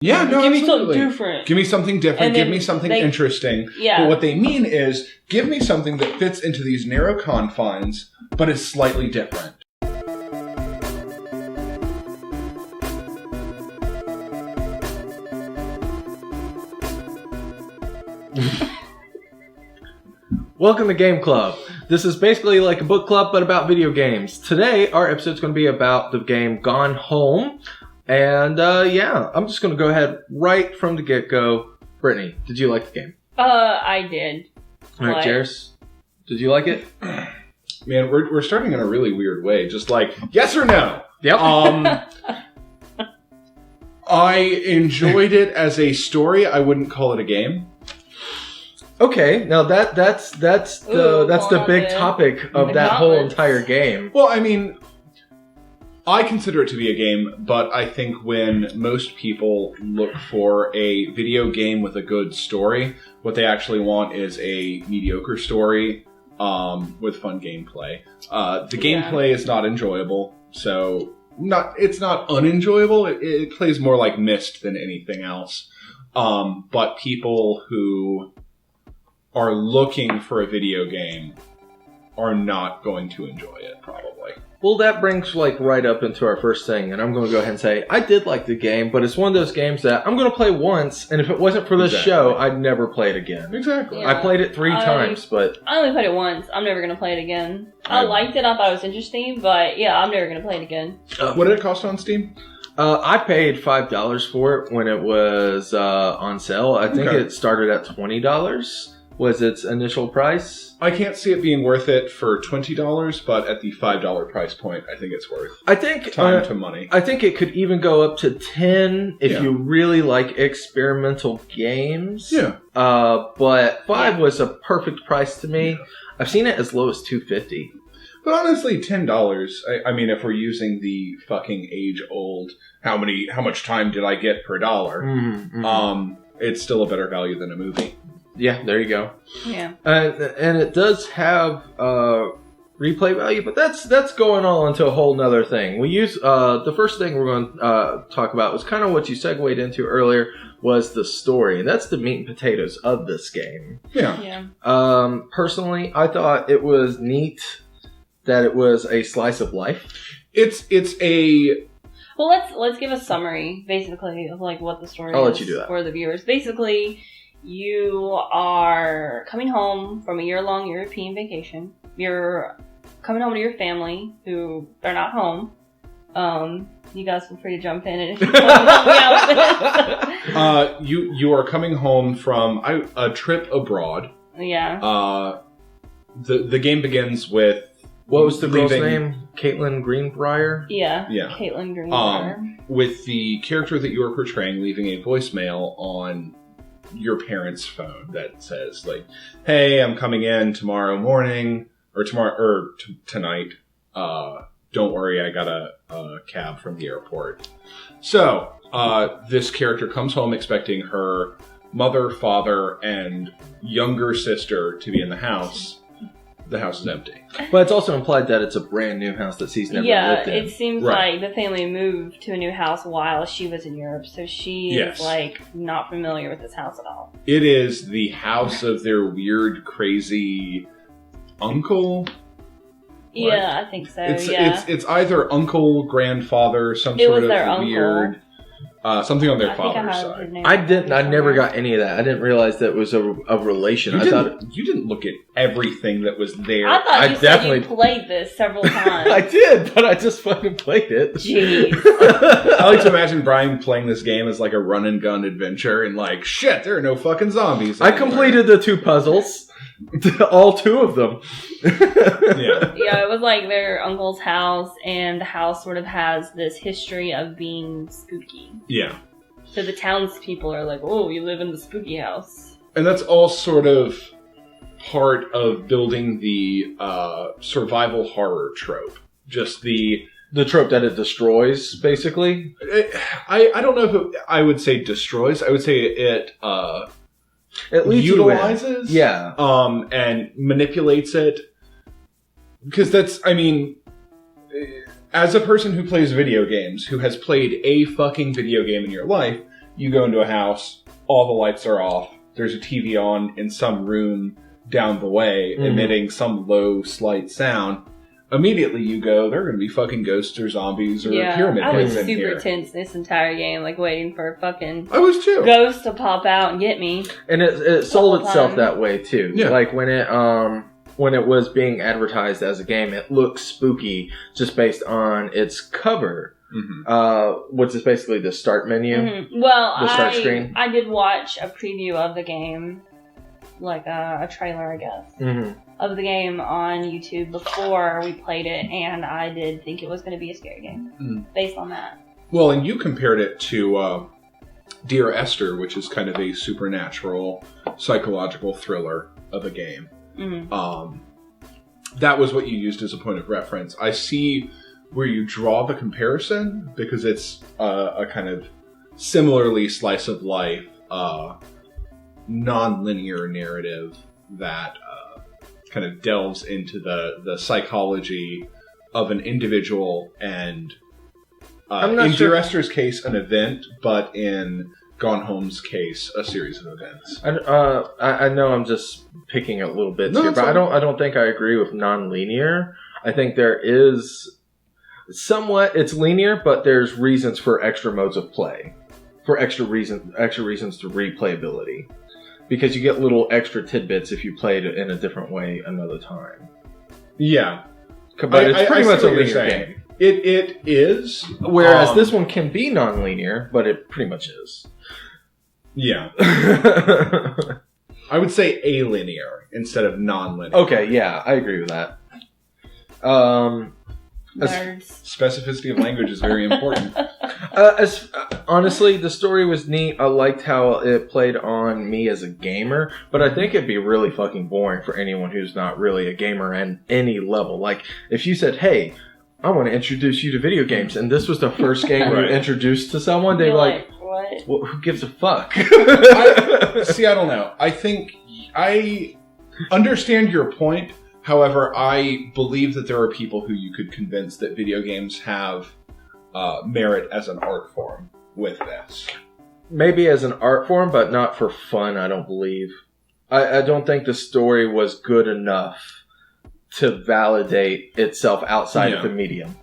Yeah, no, Give me absolutely. something different. Give me something different. And Give then me something they- interesting. Yeah. But what they mean is, give me something that fits into these narrow confines, but is slightly different. Welcome to Game Club. This is basically like a book club, but about video games. Today, our episode's going to be about the game Gone Home. And I'm just going to go ahead right from the get-go. Brittany, did you like the game? I did. All right, Jairus, did you like it? Man, we're starting in a really weird way. Just like, yes or no? Yep. I enjoyed it as a story. I wouldn't call it a game. Okay, now that's the big topic of that whole entire game. Well, I mean, I consider it to be a game, but I think when most people look for a video game with a good story, what they actually want is a mediocre story with fun gameplay. The gameplay is not enjoyable, so it's not unenjoyable. It plays more like Myst than anything else. But people who are looking for a video game are not going to enjoy it, probably. Well, that brings right up into our first thing, and I'm going to go ahead and say I did like the game, but it's one of those games that I'm going to play once, and if it wasn't for this show, I'd never play it again. Exactly. Yeah. I played it 3 times, but I only played it once. I'm never going to play it again. I liked it. I thought it was interesting, but yeah, I'm never going to play it again. What did it cost on Steam? I paid $5 for it when it was on sale. I think it started at $20. Was its initial price? I can't see it being worth it for $20, but at the $5 price point, I think it's worth I think time to money. I think it could even go up to $10 if you really like experimental games. Yeah. But $5 was a perfect price to me. Yeah. I've seen it as low as $2.50. But honestly, $10, I mean, if we're using the fucking age-old, how much time did I get per dollar, it's still a better value than a movie. Yeah, there you go. Yeah. And it does have replay value, but that's going on into a whole nother thing. We use the first thing we're going to talk about was kind of what you segued into earlier, was the story, and that's the meat and potatoes of this game. Yeah. Personally, I thought it was neat that it was a slice of life. It's a... Well, let's give a summary, basically, of what the story I'll is let you do that. for the viewers. Basically, you are coming home from a year-long European vacation. You're coming home to your family, who they're not home. You guys feel free to jump in and if you want to help me out. You are coming home from a trip abroad. Yeah. The game begins with... What was the girl's name? Caitlin Greenbrier? Yeah. Caitlin Greenbrier. With the character that you are portraying leaving a voicemail on your parents' phone that says, hey, I'm coming in tomorrow morning, or tonight. Don't worry, I got a cab from the airport. So, this character comes home expecting her mother, father, and younger sister to be in the house. The house is empty. But it's also implied that it's a brand new house that she's never lived in. It seems like the family moved to a new house while she was in Europe, so she is not familiar with this house at all. It is the house of their weird, crazy uncle. Yeah, I think so. It's either uncle, grandfather, some sort of weird. Something on their father's side. I never got any of that. I didn't realize that was a relation. You didn't look at everything that was there. I thought you said you played this several times. I did, but I just fucking played it. Jeez. I like to imagine Brian playing this game as like a run and gun adventure and shit, there are no fucking zombies anymore. I completed the 2 puzzles. All 2 of them. Yeah, it was like their uncle's house, and the house sort of has this history of being spooky. Yeah. So the townspeople are like, oh, you live in the spooky house. And that's all sort of part of building the survival horror trope. Just the trope that it destroys, basically? I don't know if I would say destroys. I would say it... It leads utilizes, and manipulates it. Because that's, as a person who plays video games, who has played a fucking video game in your life, you go into a house, all the lights are off, there's a TV on in some room down the way, emitting some low, slight sound. Immediately you go, there are going to be fucking ghosts or zombies or pyramid I was heads in super here. tense this entire game, like waiting for a fucking I was too. ghost to pop out and get me. And it sold whole itself time. that way too. Yeah. Like when it was being advertised as a game, it looked spooky just based on its cover, which is basically the start menu. Mhm. Well, The start screen. I did watch a preview of the game, like a trailer, I guess, of the game on YouTube before we played it, and I did think it was going to be a scary game based on that. Well, and you compared it to Dear Esther, which is kind of a supernatural, psychological thriller of a game. That was what you used as a point of reference. I see where you draw the comparison because it's a kind of similarly slice of life, non-linear narrative that kind of delves into the psychology of an individual and I'm not in sure- Dear Esther's case, an event, but in Gone Home's case, a series of events. I know I'm just picking at little bits No, here, that's but fine. I don't think I agree with non-linear. I think there is somewhat it's linear, but there's reasons for extra modes of play, for extra reasons to replayability, because you get little extra tidbits if you played it in a different way another time. Yeah, But it's pretty see much a what you're linear saying. game. It is. Whereas this one can be non-linear, but it pretty much is. Yeah, I would say alinear instead of non-linear. Okay, yeah, I agree with that. As- Nerds. Specificity of language is very important. Honestly, the story was neat. I liked how it played on me as a gamer, but I think it'd be really fucking boring for anyone who's not really a gamer at any level. Like, if you said, hey, I want to introduce you to video games, and this was the first game Right. you introduced to someone, they'd You're be like, what? well, who gives a fuck? See, I don't know. I think I understand your point. However, I believe that there are people who you could convince that video games have merit as an art form with this. Maybe as an art form, but not for fun, I don't believe. I don't think the story was good enough to validate itself outside of the medium.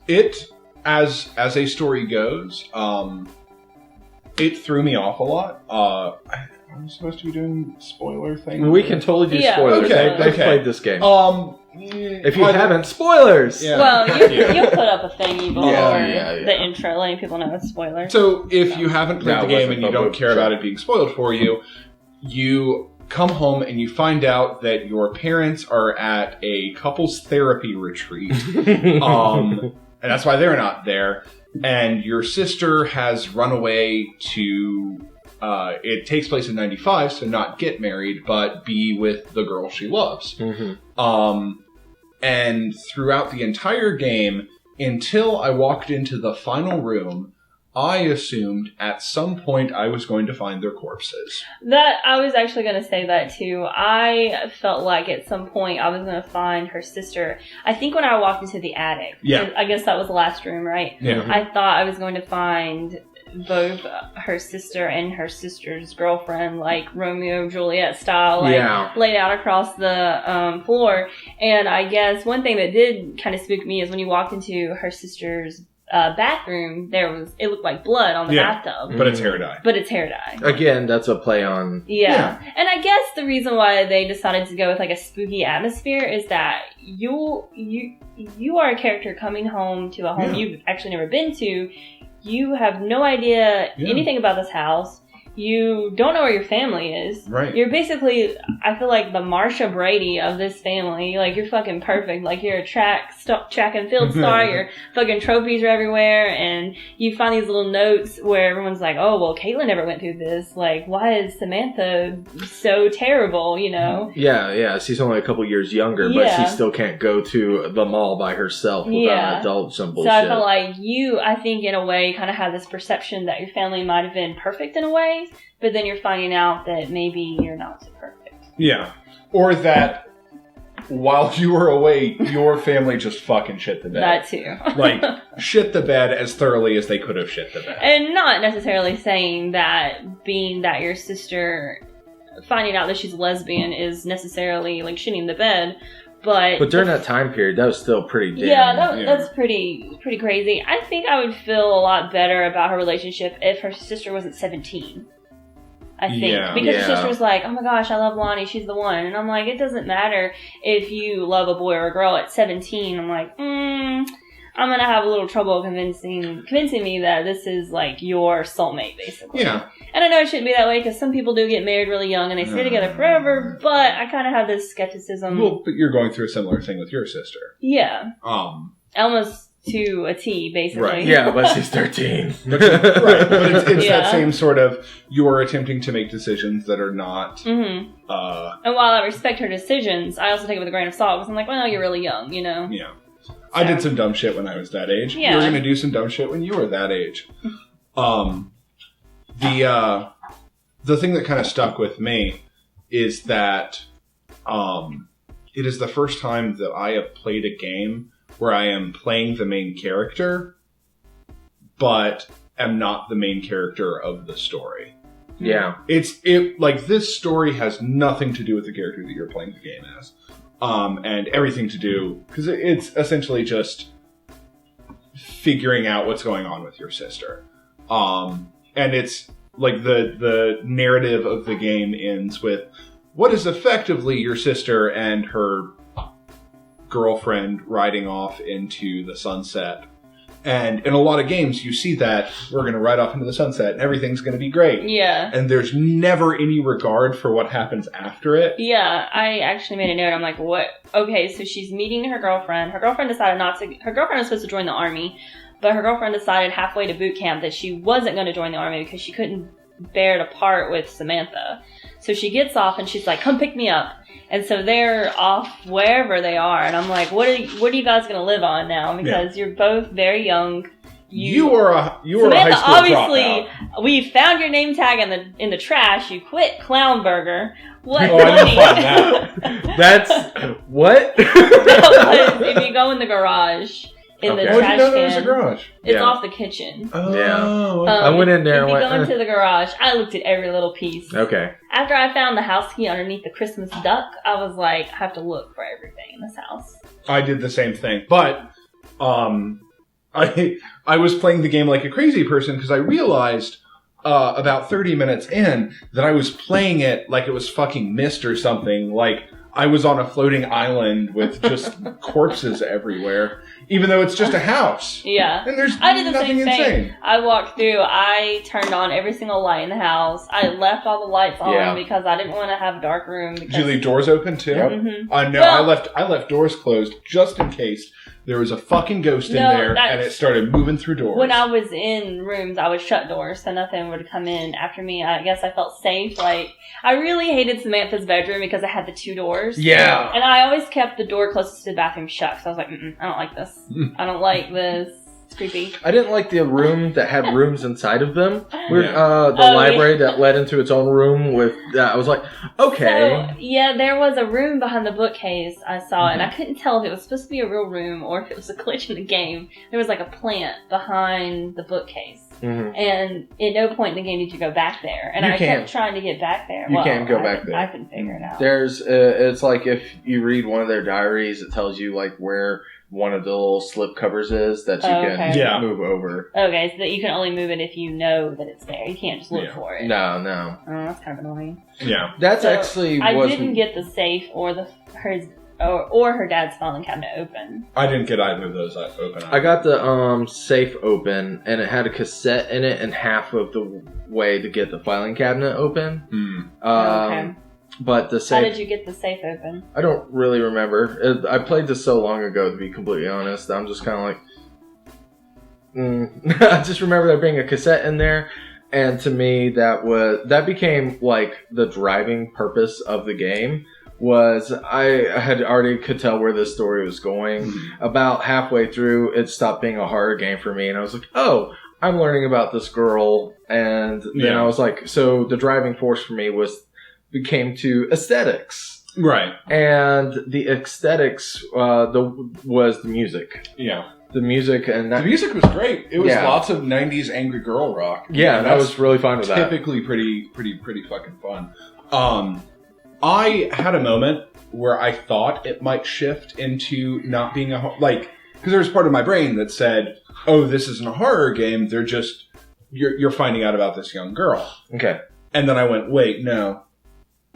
It, as a story goes, it threw me off a lot. I'm supposed to be doing spoiler thing. We can totally do Yeah, spoilers. okay, They've okay. played this game. If you either- haven't, spoilers! Yeah. Well, you put up a thingy before Yeah. the intro, letting people know it's spoilers. So if you haven't played That the game wasn't and you the don't move, care sure. about it being spoiled for you, you come home and you find out that your parents are at a couples therapy retreat. And that's why they're not there. And your sister has run away to, it takes place in 95, so not get married, but be with the girl she loves. Mhm. And throughout the entire game, until I walked into the final room, I assumed at some point I was going to find their corpses. That I was actually going to say that too. I felt like at some point I was going to find her sister. I think when I walked into the attic, Yeah. I guess that was the last room, right? Yeah. I thought I was going to find both her sister and her sister's girlfriend, like Romeo and Juliet style, like Yeah. laid out across the floor. And I guess one thing that did kind of spook me is when you walked into her sister's bathroom, it looked like blood on the Yeah. bathtub, But it's hair dye. but it's hair dye. Again, that's a play on... Yeah. And I guess the reason why they decided to go with like a spooky atmosphere is that you are a character coming home to a home Yeah. you've actually never been to. You have no idea Yeah. anything about this house. You don't know where your family is. Right. You're basically, I feel like the Marsha Brady of this family. Like, you're fucking perfect. Like, you're a track and field star. Your fucking trophies are everywhere. And you find these little notes where everyone's like, oh, well, Caitlin never went through this. Like, why is Samantha so terrible, you know? Yeah, she's only a couple years younger, but Yeah. she still can't go to the mall by herself without Yeah. an adult, some So bullshit. I felt like I think in a way, kind of have this perception that your family might have been perfect in a way, but then you're finding out that maybe you're not so perfect. Yeah. Or that while you were away, your family just fucking shit the bed. That too. Like, shit the bed as thoroughly as they could have shit the bed. And not necessarily saying that being that your sister finding out that she's a lesbian is necessarily like shitting the bed, but during that time period, that was still pretty damn. yeah, that's pretty crazy. I think I would feel a lot better about her relationship if her sister wasn't 17. I think. Yeah. Because Yeah. her sister was like, oh my gosh, I love Lonnie, she's the one. And I'm like, it doesn't matter if you love a boy or a girl at 17. I'm like, I'm going to have a little trouble convincing me that this is like your soulmate, basically. Yeah. And I know it shouldn't be that way because some people do get married really young and they stay together forever, but I kind of have this skepticism. Well, but you're going through a similar thing with your sister. Yeah. Almost to a T, basically. Right. Yeah, but she's 13. Right, but it's Yeah. that same sort of, you are attempting to make decisions that are not, Mm-hmm. And while I respect her decisions, I also take it with a grain of salt because I'm like, well, you're really young, you know? yeah. I did some dumb shit when I was that age. Yeah. You were going to do some dumb shit when you were that age. The thing that kind of stuck with me is that it is the first time that I have played a game where I am playing the main character, but am not the main character of the story. Yeah. Like, this story has nothing to do with the character that you're playing the game as. And everything to do, because it's essentially just figuring out what's going on with your sister. And it's like the narrative of the game ends with what is effectively your sister and her girlfriend riding off into the sunset. And in a lot of games, you see that we're going to ride off into the sunset and everything's going to be great. Yeah. And there's never any regard for what happens after it. Yeah, I actually made a note. I'm like, what? Okay, so she's meeting her girlfriend. Her girlfriend decided not to. Her girlfriend was supposed to join the army, but her girlfriend decided halfway to boot camp that she wasn't going to join the army because she couldn't bear to part with Samantha. So she gets off and she's like, come pick me up. And so they're off wherever they are. And I'm like, what are you guys going to live on now? Because you're both very young. You were a Samantha, high school obviously, dropout. we found your name tag in the trash. You quit Clown Burger. What Oh, I money? didn't find that. That's what? Because if you go in the garage, in the Okay. How would trash you know there was a can, garage? it's Yeah. off the kitchen. Oh, Yeah. okay. I went in there If and you go went, into the garage, I looked at every little piece. okay. After I found the house key underneath the Christmas duck, I was like, I have to look for everything in this house. I did the same thing, but I was playing the game like a crazy person because I realized about 30 minutes in that I was playing it like it was fucking Myst or something. Like I was on a floating island with just corpses everywhere, even though it's just a house. Yeah. And there's I did the nothing same thing. insane. I walked through, I turned on every single light in the house. I left all the lights on Yeah. because I didn't want to have a dark room. Did you leave doors open too? Yep. Mhm. No, Well- I left doors closed just in case there was a fucking ghost in No, there that's- and it started moving through doors. When I was in rooms, I would shut doors so nothing would come in after me. I guess I felt safe. Like, I really hated Samantha's bedroom because it had the two doors. Yeah. And I always kept the door closest to the bathroom shut because I was like, I don't like this. I don't like this. It's creepy. I didn't like the room that had rooms inside of them. The Oh, library that led into its own room with that. I was like, okay. So, yeah, there was a room behind the bookcase I saw, and I couldn't tell if it was supposed to be a real room or if it was a glitch in the game. There was like a plant behind the bookcase. Mhm. And at no point in the game did you go back there. And You I can. kept trying to get back there. You can go I back couldn't- there. I couldn't figure it out. There's, it's like if you read one of their diaries, it tells you like where one of the little slip covers is that you Oh, can okay. Yeah. move over. Okay, so that you can only move it if you know that it's there. You can't just look Yeah. for it. No. Oh, that's kind of annoying. Yeah. That's So, actually I was didn't get the safe or her dad's filing cabinet open. I didn't get either of those open. I got the safe open, and it had a cassette in it, and half of the way to get the filing cabinet open. Okay. But the How safe, did you get the safe open? I don't really remember. I played this so long ago, to be completely honest. I'm just kind of like, I just remember there being a cassette in there, and to me that became like the driving purpose of the game. Was I had already could tell where this story was going. About halfway through, it stopped being a horror game for me, and I was like, oh, I'm learning about this girl. And then Yeah. I was like, so the driving force for me became to aesthetics. Right. and the aesthetics was the music. Yeah. The music and The that, music was great. It was Yeah. lots of 90s angry girl rock. yeah, And that that's was really fun with that. typically pretty fucking fun. I had a moment where I thought it might shift into not being because there was part of my brain that said, "Oh, this isn't a horror game. They're just you're finding out about this young girl." Okay. And then I went, "Wait, no,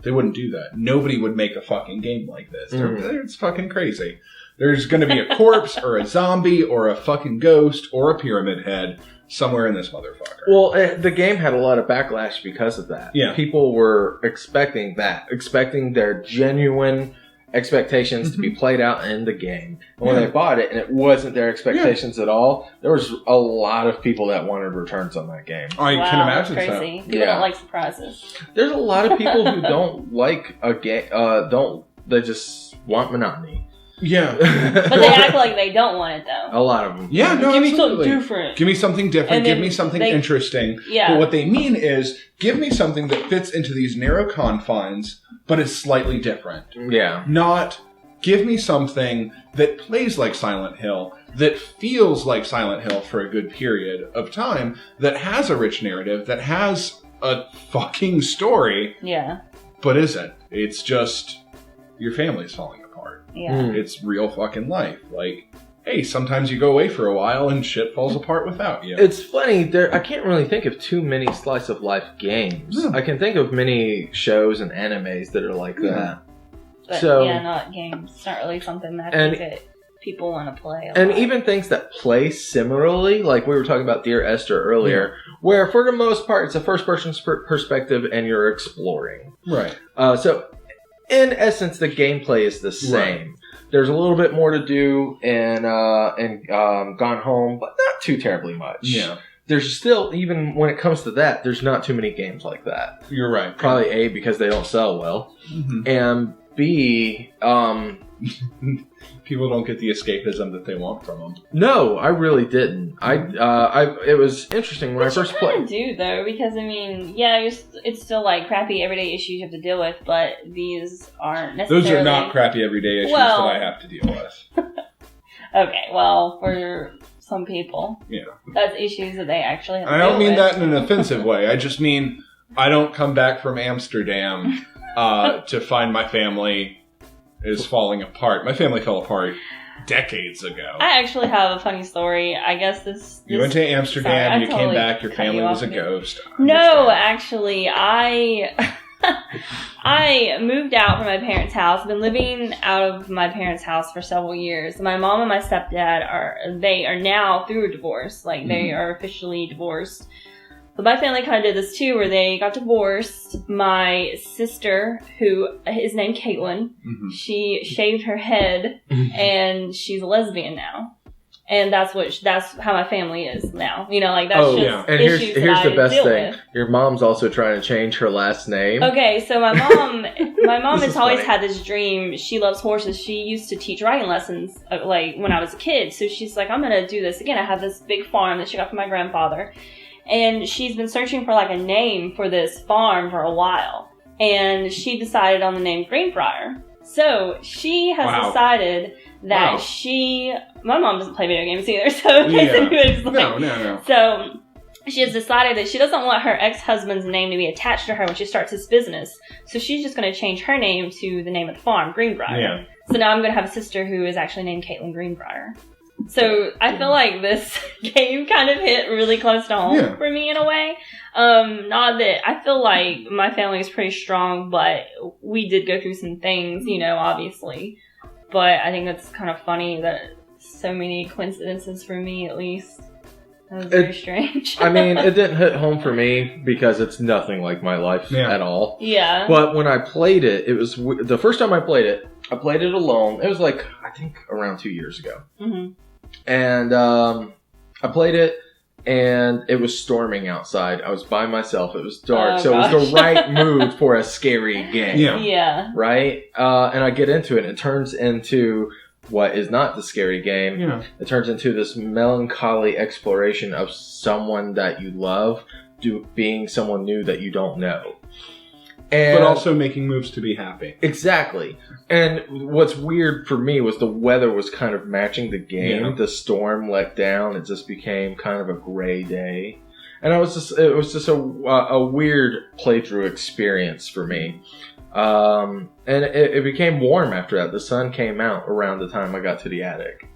they wouldn't do that. Nobody would make a fucking game like this. It's fucking crazy. There's going to be a corpse or a zombie or a fucking ghost or a pyramid head somewhere in this motherfucker." Well, the game had a lot of backlash because of that. Yeah. People were expecting their genuine expectations to be played out in the game. And when they bought it and it wasn't their expectations at all, there was a lot of people that wanted returns on that game. I Wow, can imagine that's so. crazy. People Yeah. don't like surprises. There's a lot of people who don't like a game, they just want monotony. Yeah. But they act like they don't want it, though. A lot of them. Yeah, no, Give me absolutely. something different. Give me something different. And Give then me something they- interesting. Yeah. But what they mean is, give me something that fits into these narrow confines, but is slightly different. Yeah. Not, give me something that plays like Silent Hill, that feels like Silent Hill for a good period of time, that has a rich narrative, that has a fucking story, Yeah. but isn't. It's just, your family's falling apart. Yeah. Mm. It's real fucking life. Like, hey, sometimes you go away for a while and shit falls apart without you. It's funny, I can't really think of too many slice of life games. No. I can think of many shows and animes that are like Yeah. that. But So- yeah, not games. It's not really something that And- people want to play. A And lot. even things that play similarly, like we were talking about Dear Esther earlier, where for the most part it's a first person perspective and you're exploring. Right. So, in essence, the gameplay is the same. Right. There's a little bit more to do in Gone Home, but not too terribly much. Yeah. There's still, even when it comes to that, there's not too many games like that. You're right. Probably A, because they don't sell well, Mhm. and B, People don't get the escapism that they want from them. no, I really didn't. It was interesting when I first you kind played. of do though, because I mean, yeah, it's still like crappy everyday issues you have to deal with, but these aren't necessarily. Those are not crappy everyday issues Well- that I have to deal with. Okay, well, for some people, Yeah. that's issues that they actually have to I don't deal mean with. that in an offensive way. I just mean I don't come back from Amsterdam to find my family is falling apart. My family fell apart decades ago. I actually have a funny story. I guess this. You went to Amsterdam, Sorry, I you came totally back, your cut family you was a off there. ghost. I No, understand. actually, I moved out from my parents' house. I've been living out of my parents' house for several years. My mom and my stepdad are now through a divorce. Like they Mhm. are officially divorced. But my family kind of did this too, where they got divorced. My sister, who is named Caitlin, Mhm. she shaved her head and she's a lesbian now. And that's how my family is now. You know, like that's Oh, just yeah. And issues here's that the I best deal thing. with. Your mom's also trying to change her last name. Okay, so my mom This has is always funny. had this dream. She loves horses. She used to teach riding lessons, like when I was a kid. So she's like, I'm gonna do this again. I have this big farm that she got from my grandfather, and she's been searching for like a name for this farm for a while, and she decided on the name Greenbrier. So she has Wow. decided that Wow. my mom doesn't play video games either. So in case Yeah. anybody's like, No. so she has decided that she doesn't want her ex-husband's name to be attached to her when she starts his business. So she's just going to change her name to the name of the farm, Greenbrier. Yeah. So now I'm going to have a sister who is actually named Caitlin Greenbrier. So I feel like this game kind of hit really close to home Yeah. for me in a way. Not that I feel like my family is pretty strong, but we did go through some things, you know, obviously. But I think that's kind of funny that so many coincidences for me, at least. That was very strange. I mean, it didn't hit home for me because it's nothing like my life Yeah. at all. Yeah. But when I played it, it was the first time I played it alone. It was like, I think around 2 years ago. hmm And I played it, and it was storming outside. I was by myself. It was dark. Oh, so it was gosh. the right mood for a scary game. Yeah. Yeah. Right? And I get into it, and it turns into what is not the scary game. Yeah. It turns into this melancholy exploration of someone that you love being someone new that you don't know. And But also making moves to be happy. exactly. And what's weird for me was the weather was kind of matching the game. Yeah. The storm let down. It just became kind of a gray day. And it was just a weird playthrough experience for me. And it became warm after that. The sun came out around the time I got to the attic.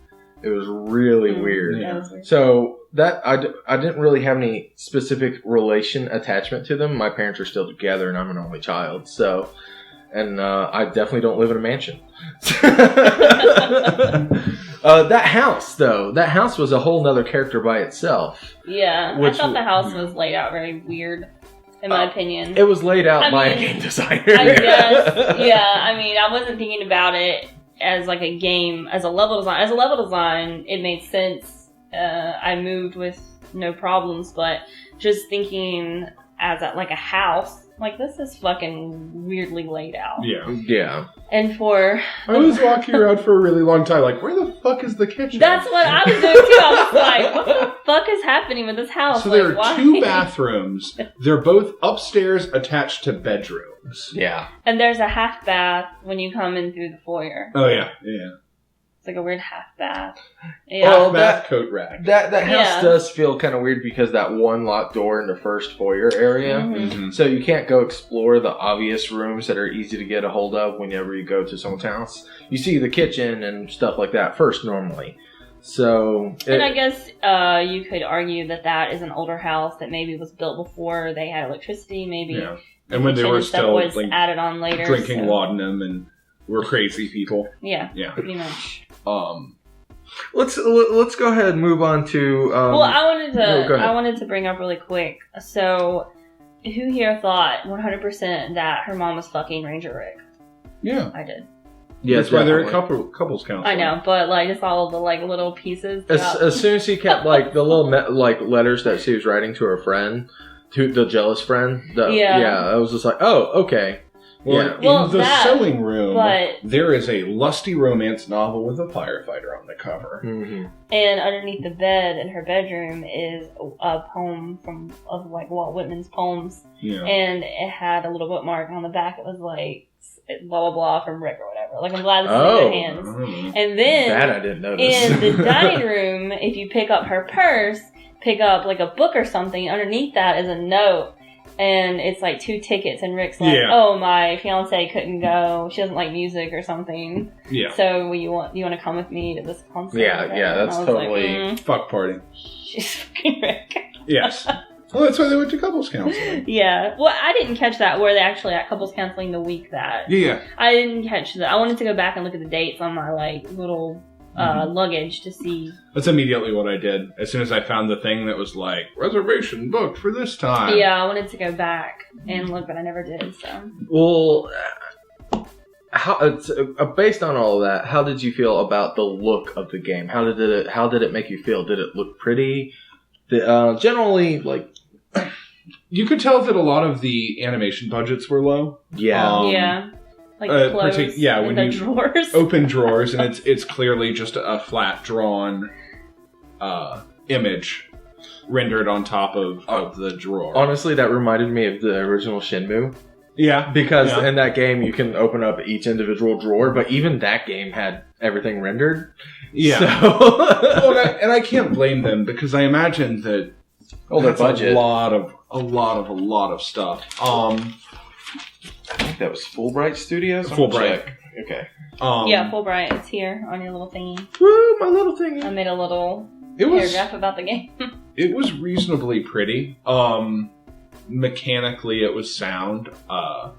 It was really weird. Yeah. That was weird. So that I didn't really have any specific relation attachment to them. My parents are still together, and I'm an only child. So, and I definitely don't live in a mansion. That house was a whole nother character by itself. Yeah, Which I thought the house yeah. was laid out very weird, in my opinion. It was laid out I by a mean, game designer. I guess, yeah. I mean, I wasn't thinking about it as like a game, as a level design. As a level design, it made sense. I moved with no problems, but just thinking as like a house, like this is fucking weirdly laid out. Yeah. Yeah. And for I was walking around for a really long time, like, where the fuck is the kitchen? that's what I was doing too. I was like, what the fuck is happening with this house? So like, there are why? 2 bathrooms. They're both upstairs attached to bedrooms. Yeah. And there's a half bath when you come in through the foyer. Oh, yeah. Yeah. It's like a weird half bath. Yeah. Well, Half bath coat rack. That house Yeah. does feel kind of weird because that one locked door in the first foyer area. Mhm. Mhm. So you can't go explore the obvious rooms that are easy to get a hold of whenever you go to someone's house. You see the kitchen and stuff like that first normally. So And I guess you could argue that is an older house that maybe was built before they had electricity. Maybe Yeah. And when they kitchen were stuff still was like, added on later. drinking so- laudanum and were crazy people. Yeah, Yeah. pretty much. let's go ahead and move on to. Well, I wanted no, go ahead. I wanted to bring up really quick. So, who here thought 100% that her mom was fucking Ranger Rick? Yeah. I did. yeah, That's why they're a definitely. couples counselor. I know, but like just all of the like little pieces. As, throughout- as soon as she kept like the little like letters that she was writing to her friend, to the jealous friend. Yeah. I was just like, oh, okay. Well, Yeah. in Well, the that, sewing room, but- there is a lusty romance novel with a firefighter on the cover. Mm-hmm. And underneath the bed in her bedroom is a poem of like Walt Whitman's poems, Yeah. and it had a little bookmark on the back. It was like blah blah blah from Rick or whatever. Like I'm glad this is in good hands. Mhm. And then That I didn't notice. in the dining room, if you pick up her purse, pick up like a book or something. Underneath that is a note. And it's like 2 tickets, and Rick's like, Yeah. "Oh, my fiance couldn't go. She doesn't like music or something. Yeah. So you want to come with me to this concert?" Yeah, or whatever?" yeah, And that's I was totally- Like, Fuck party. she's fucking Rick. Yes. Well, that's why they went to couples counseling. Yeah. Well, I didn't catch that. Where they actually at couples counseling the week that Yeah. I didn't catch that. I wanted to go back and look at the dates on my like little luggage to see. That's immediately what I did. As soon as I found the thing that was like, reservation booked for this time. Yeah, I wanted to go back and look, but I never did. So. Well, based on all of that, how did you feel about the look of the game? How did it make you feel? Did it look pretty? Generally, like, You could tell that a lot of the animation budgets were low. yeah, Yeah. Like clothes when in the you drawers. open drawers, and it's clearly just a flat drawn image rendered on top of the drawer. honestly, that reminded me of the original Shenmue. Yeah. Because Yeah. in that game, you can open up each individual drawer, but even that game had everything rendered. Yeah. So, Well, and I can't blame them because I imagine that oh, their that's budget. a lot of stuff. I think that was Fulbright Studios. I'm Fulbright. gonna check. Okay. Yeah, Fulbright. It's here on your little thingy. Woo, my little thing. I made a little it was paragraph about the game. it was reasonably pretty. Mechanically, it was sound. I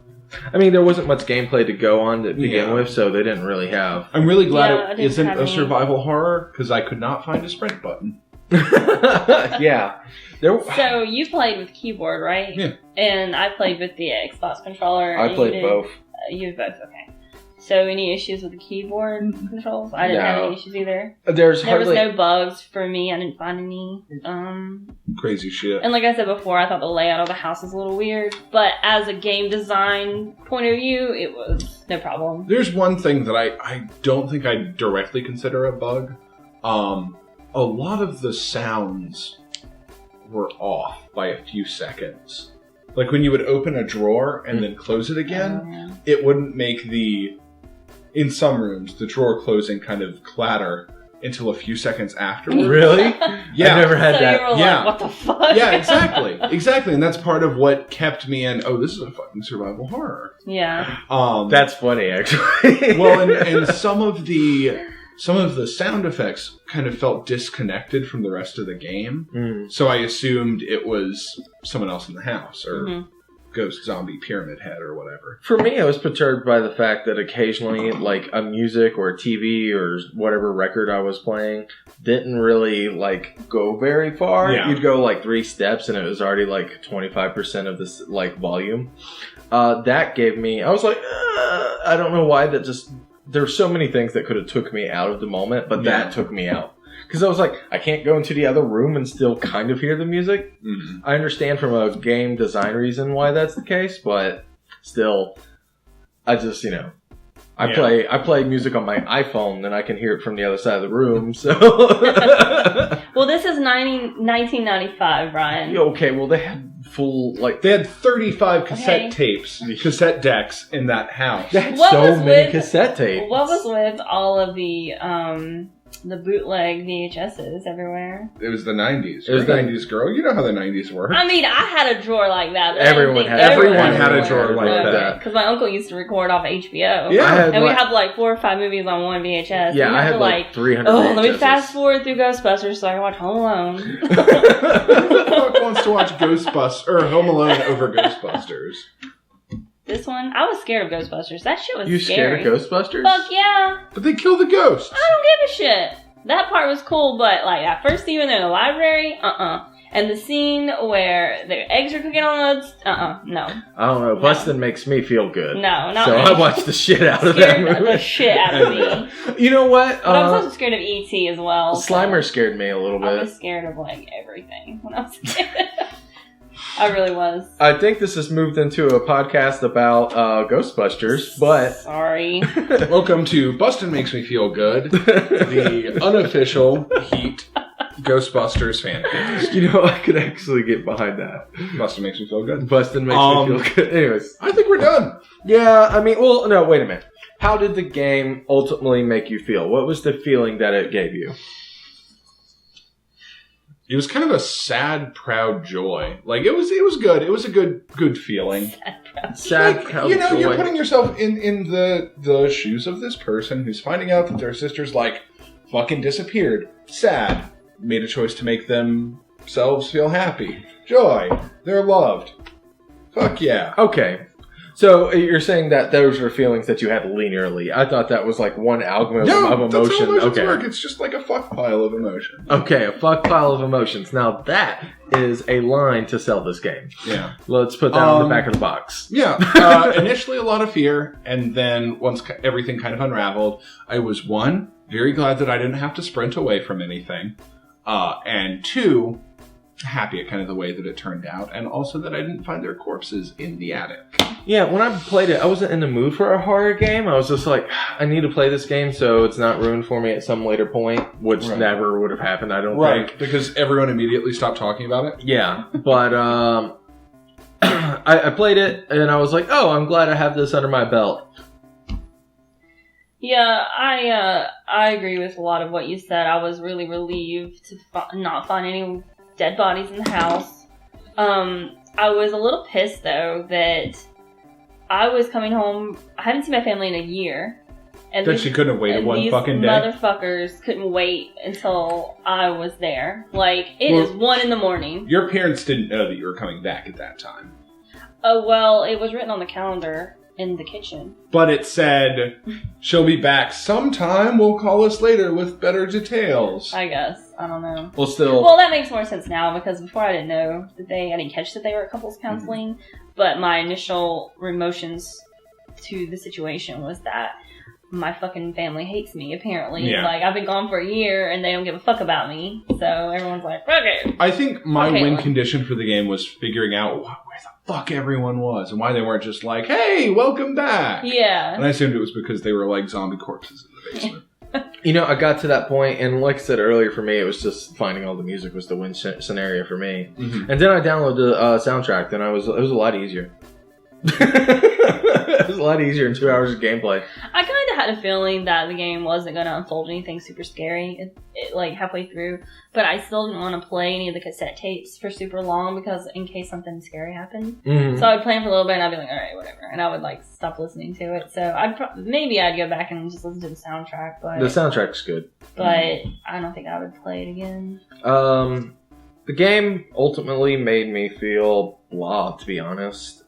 mean, there wasn't much gameplay to go on to begin Yeah. with, so they didn't really have. I'm really glad Yeah, I it didn't isn't have a any- survival horror because I could not find a sprint button. Yeah. There. So you played with keyboard, right? Yeah. And I played with the Xbox controller. I and played you both. You both, okay. So any issues with the keyboard controls? I didn't have any issues either. There's There was hardly. no bugs for me. I didn't find any. Crazy shit. And like I said before, I thought the layout of the house was a little weird. But as a game design point of view, it was no problem. There's one thing that I don't think I directly consider a bug. A lot of the sounds were off by a few seconds. Like when you would open a drawer and then close it again, it wouldn't make in some rooms, the drawer closing kind of clatter until a few seconds afterwards. Really? Yeah. I never had So that. you were like, Yeah. what the fuck? Yeah, exactly. And that's part of what kept me in, this is a fucking survival horror. Yeah. That's funny, actually. Well, and some of the sound effects kind of felt disconnected from the rest of the game. So I assumed it was someone else in the house or ghost zombie pyramid head or whatever. For me, I was perturbed by the fact that occasionally, like, a music or a TV or whatever record I was playing didn't really, like, go very far. Yeah. You'd go, like, 3 steps and it was already, like, 25% of this, like, volume. That gave me... I was like, I don't know why that just... There's so many things that could have took me out of the moment, but that took me out. Because I was like, I can't go into the other room and still kind of hear the music. Mm-hmm. I understand from a game design reason why that's the case, but still, I just, I play music on my iPhone and I can hear it from the other side of the room, so... Well, this is 1995, Ryan. Okay, well, they had full, like... They had 35 cassette tapes, cassette decks in that house. They had What so was many with- cassette tapes. What was with all of the bootleg VHSs everywhere? It was the 90s. It was You're a the- 90s girl. You know how the 90s were. I mean, I had a drawer like that. But Everyone I didn't had- think everyone had a drawer like that. Because my uncle used to record off HBO. Yeah. I had, And we like- had like 4 or 5 movies on one VHS. Yeah, and I you had to, like 300 oh, let me VHSs. fast forward through Ghostbusters so I can watch Home Alone. Who the fuck wants to watch Ghostbusters or Home Alone over Ghostbusters? This one, I was scared of Ghostbusters. That shit was You scary. scared of Ghostbusters? Fuck yeah. But they kill the ghosts. I don't give a shit. That part was cool, but like that first scene when they're in the library, And the scene where the eggs are cooking on the, no. I don't know. Bustin' makes me feel good. No, not So me. I watched the shit out of that Scared movie. the shit out of me. You know what? But I was also scared of E.T. as well. so Slimer scared me a little I bit. was scared of like everything when I was a kid. I really was. I think this has moved into a podcast about Ghostbusters, but Sorry. Welcome to Bustin' Makes Me Feel Good, the unofficial Heat Ghostbusters fan cast. you know, I could actually get behind that. Bustin' Makes Me Feel Good. Bustin' makes me feel good. Anyways. I think we're done. Yeah, I mean, well, no, wait a minute. How did the game ultimately make you feel? What was the feeling that it gave you? It was kind of a sad, proud joy. Like it was good. It was a good feeling. Sad, Like, proud you know, joy. you're putting yourself in the shoes of this person who's finding out that their sister's like fucking disappeared. Sad. Made a choice to make themselves feel happy. Joy. They're loved. Fuck yeah. Okay. So you're saying that those were feelings that you had linearly. I thought that was like one algorithm of that's how emotion. emotions Okay. work. It's just like a fuck pile of emotion. Okay, a fuck pile of emotions. Now that is a line to sell this game. Yeah. Let's put that on the back of the box. Yeah. Initially a lot of fear, and then once everything kind of unraveled, I was one, very glad that I didn't have to sprint away from anything, and two, happy at kind of the way that it turned out, and also that I didn't find their corpses in the attic. Yeah, when I played it, I wasn't in the mood for a horror game. I was just like, I need to play this game so it's not ruined for me at some later point, which Right. never would have happened, I don't think. Because everyone immediately stopped talking about it. Yeah, but I played it and I was like, oh, I'm glad I have this under my belt. Yeah, I agree with a lot of what you said. I was really relieved to not find any dead bodies in the house. I was a little pissed though that I was coming home. I hadn't seen my family in a year, and That she couldn't have waited one these fucking day. motherfuckers couldn't wait until I was there. Like it is 1 a.m. Your parents didn't know that you were coming back at that time. Oh well, it was written on the calendar in the kitchen. But it said, she'll be back sometime. We'll call us later with better details. I guess I don't know. Well, still, Well, that makes more sense now because before I didn't know that I didn't catch that they were at couples counseling, but my initial emotions to the situation was that my fucking family hates me, apparently. Yeah. Like, I've been gone for a year and they don't give a fuck about me, so everyone's like, fuck it. I think my Okay, win well. condition for the game was figuring out where the fuck everyone was and why they weren't just like, hey, welcome back. Yeah. And I assumed it was because they were like zombie corpses in the basement. I got to that point, and like I said earlier, for me, it was just finding all the music was the win scenario for me. Mm-hmm. And then I downloaded the soundtrack, and it was a lot easier. It was a lot easier in 2 hours of gameplay. I kind of had a feeling that the game wasn't going to unfold anything super scary, like halfway through. But I still didn't want to play any of the cassette tapes for super long because in case something scary happened. Mm-hmm. So I'd play them for a little bit and I'd be like, all right, whatever, and I would like stop listening to it. So maybe I'd go back and just listen to the soundtrack. But The soundtrack's good. But I don't think I would play it again. The game ultimately made me feel blah, to be honest.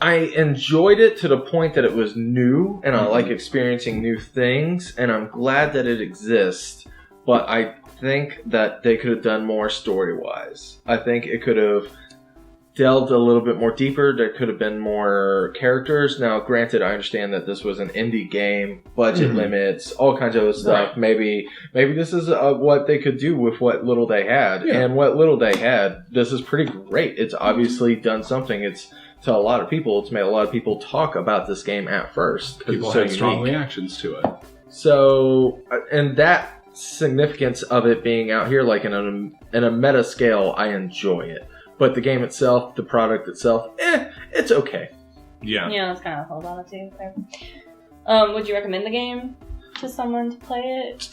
I enjoyed it to the point that it was new, and I like experiencing new things, and I'm glad that it exists, but I think that they could have done more story-wise. I think it could have delved a little bit more deeper. There could have been more characters. Now, granted, I understand that this was an indie game, budget limits, all kinds of other stuff. Right. Maybe this is what they could do with what little they had. Yeah. And what little they had, this is pretty great. It's obviously done something. It's to a lot of people. It's made a lot of people talk about this game at first. 'Cause People it's so had strong unique. reactions to it. So, and that significance of it being out here, like in a meta scale, I enjoy it. But the game itself, the product itself, it's okay. Yeah. Yeah, that's kind of how I felt about it too. Would you recommend the game to someone to play it?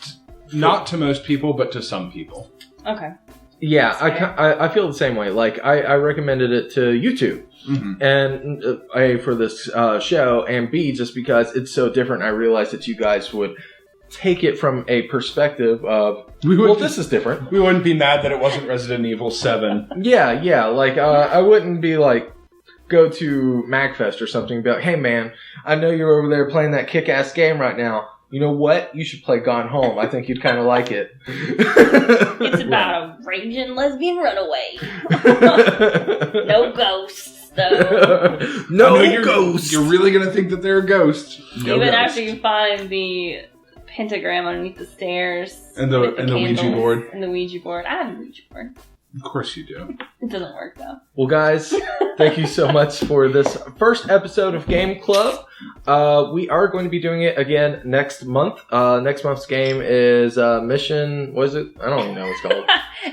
Not to most people, but to some people. Okay. Yeah, That's I feel the same way. Like, I recommended it to you two. Mm-hmm. And A, for this show, and B, just because it's so different, I realized that you guys would take it from a perspective of, this is different. We wouldn't be mad that it wasn't Resident Evil 7. Yeah, like, I wouldn't be like, go to MagFest or something and be like, hey man, I know you're over there playing that kick-ass game right now. You know what? You should play Gone Home. I think you'd kind of like it. It's about a raging lesbian runaway. No ghosts, though. No ghosts. You're really going to think that they're a ghost. No Even ghost. after you find the pentagram underneath the stairs. And the with Ouija candles board. And the Ouija board. I have a Ouija board. Of course you do. It doesn't work, though. Well, guys, thank you so much for this first episode of Game Club. We are going to be doing it again next month. Next month's game is Mission... What is it? I don't even know what it's called.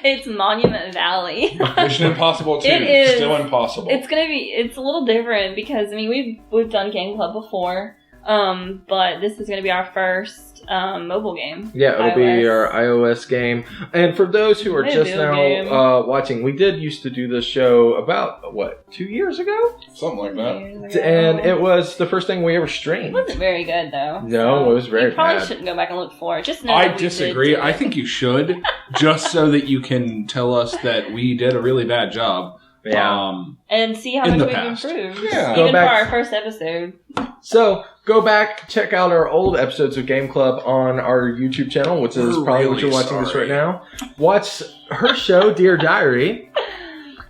It's Monument Valley. Mission Impossible 2. It is. Still impossible. It's a little different because, I mean, we've done Game Club before, but this is gonna be our first mobile game. Yeah, it'll be iOS. our iOS game. And for those who are Mobile just game. now watching, we did used to do this show about, 2 years ago? Something like that. Years ago. And it was the first thing we ever streamed. It wasn't very good, though. No, it was very You probably bad. shouldn't go back and look for it. Just know I that we did disagree. do I it. think you should, just so that you can tell us that we did a really bad job. Yeah. And see how in much the we've past. improved. Yeah. Go Even for back- our first episode. So, go back, check out our old episodes of Game Club on our YouTube channel, which is We're probably what really you're watching this sorry. right now. Watch her show, Dear Diary.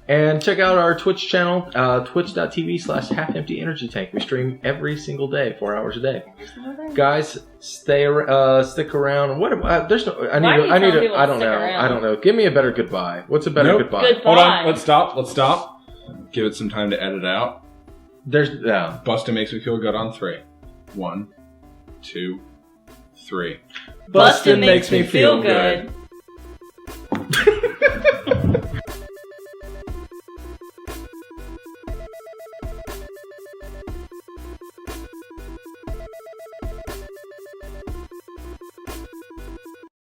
And check out our Twitch channel, twitch.tv/halfemptyenergytank. We stream every single day, 4 hours a day. Guys, stick around. There's no. Why are you telling people I to don't stick know. around? I don't know. Give me a better goodbye. What's a better Nope. goodbye? Goodbye. Hold on. Let's stop. Give it some time to edit out. There's Bustin' makes me feel good on 3. 1, 2, 3. Bustin' makes me feel good.